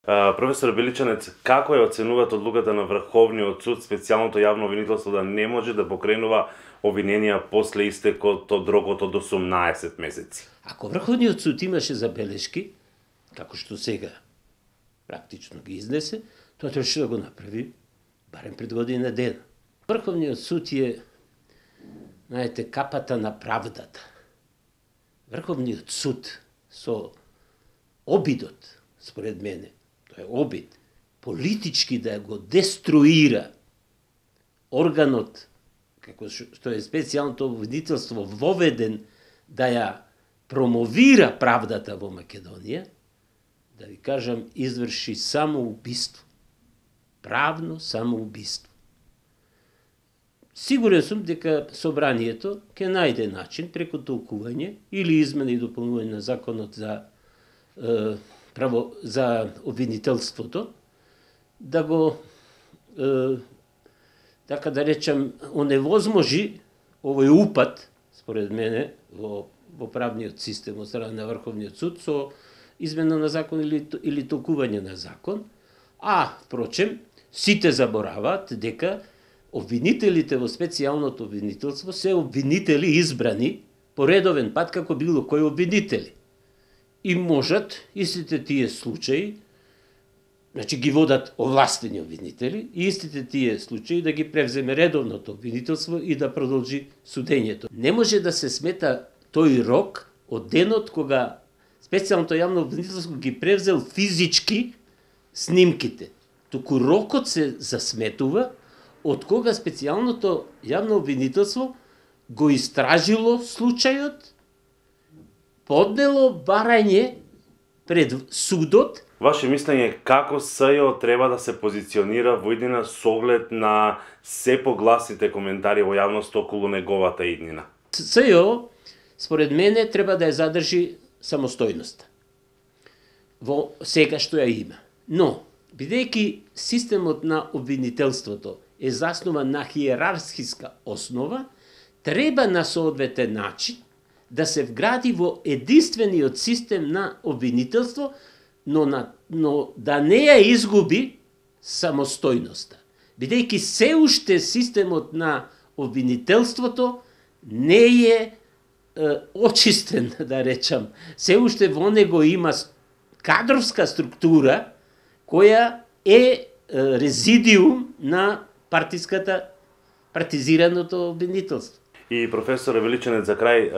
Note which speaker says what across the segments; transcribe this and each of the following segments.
Speaker 1: Професор Величанец, како ја оценувате одлуката на Врховниот суд специјалното јавно обвинителство да не може да покренува обвиненија после истекот од рокот од 18 месеци?
Speaker 2: Ако Врховниот суд имаше забелешки, како што сега практично ги изнесе, тоа требаше да го направи барем пред година дена. Врховниот суд е, знаете, капата на правдата. Врховниот суд со обидот, според мене, тоа е обид, политички да го деструира органот, како што е специјалното обвинителство воведен да ја промовира правдата во Македонија, да ви кажам, изврши самоубиство. Правно самоубиство. Сигурен сум дека собранието ќе најде начин преку толкување или измена и дополнување на законот за обвинителството да го така да речем оневозможи овој упад според мене во правниот систем од страна на Врховниот суд со измена на закон или толкување на закон, а впрочем сите забораваат дека обвинителите во специјалното обвинителство се обвинители избрани по редовен пат како било кој обвинители. И можат истите тие случаи, значи ги водат овластени обвинители, и истите тие случаи да ги превземе редовното обвинителство и да продолжи судењето. Не може да се смета тој рок од денот кога специјалното јавно обвинителство ги превзел физички снимките. Туку рокот се засметува од кога специјалното јавно обвинителство го истражило случајот, поднело барање пред судот.
Speaker 1: Ваше мислење како СЈО треба да се позиционира во иднина со оглед на се погласните коментари во јавноста околу неговата иднина?
Speaker 2: СЈО, според мене, треба да ја задржи самостојноста во сега што ја има. Но, бидејќи системот на обвинителството е заснуван на хиерархиска основа, треба на соодветен начин да се вгради во единствениот систем на обвинителство, но да не ја изгуби самостојноста. Бидејќи се уште системот на обвинителството не е очистен, да речам. Се уште во него има кадровска структура која е резидиум на партизираното обвинителство.
Speaker 1: И професор Величанец, за крај,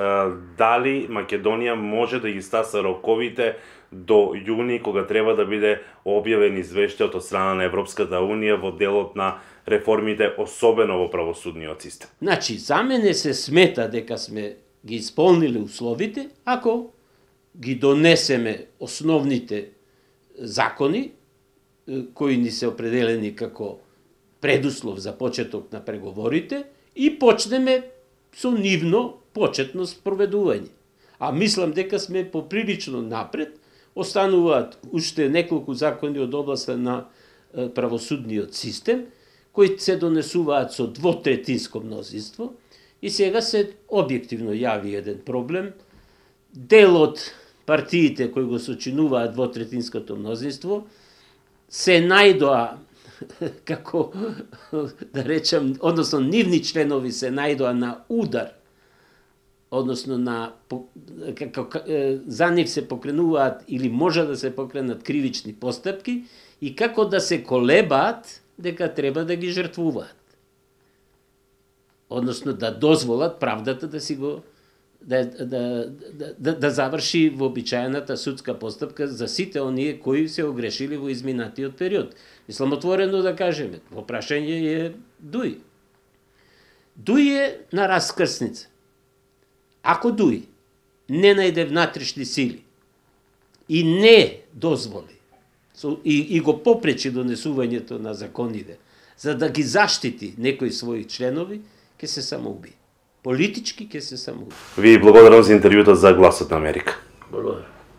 Speaker 1: дали Македонија може да ги стаса роковите до јуни, кога треба да биде објавен извештајот од страна на Европската Унија во делот на реформите, особено во правосудниот систем?
Speaker 2: Значи, за мене се смета дека сме ги исполнили условите, ако ги донесеме основните закони, кои ни се определени како предуслов за почеток на преговорите, и почнеме со нивно почетно спроведување. А мислам дека сме поприлично напред, остануваат уште неколку закони од областа на правосудниот систем, кои се донесуваат со двотретинско мнозинство, и сега се објективно јави еден проблем. Дел од партиите кои го сочинуваат двотретинското мнозинство се најдоа како да речем, односно нивни членови се најдоа на удар, односно за нив се покренуваат или може да се покренат кривични постапки и како да се колебаат дека треба да ги жртвуваат. Односно да дозволат правдата да си го да заврши вообичаената судска постапка за сите оние кои се огрешили во изминатиот период. Мислам отворено да кажеме, во прашање е Дуј. Дуј е на раскрсница. Ако Дуј не најде внатрешни сили и не дозволи и го попречи донесувањето на законите за да ги заштити некои своји членови, ќе се самоуби. Политички ќе се самоуби.
Speaker 1: Ви благодарам за интервјуто за Гласот на Америка.
Speaker 2: Благодарам.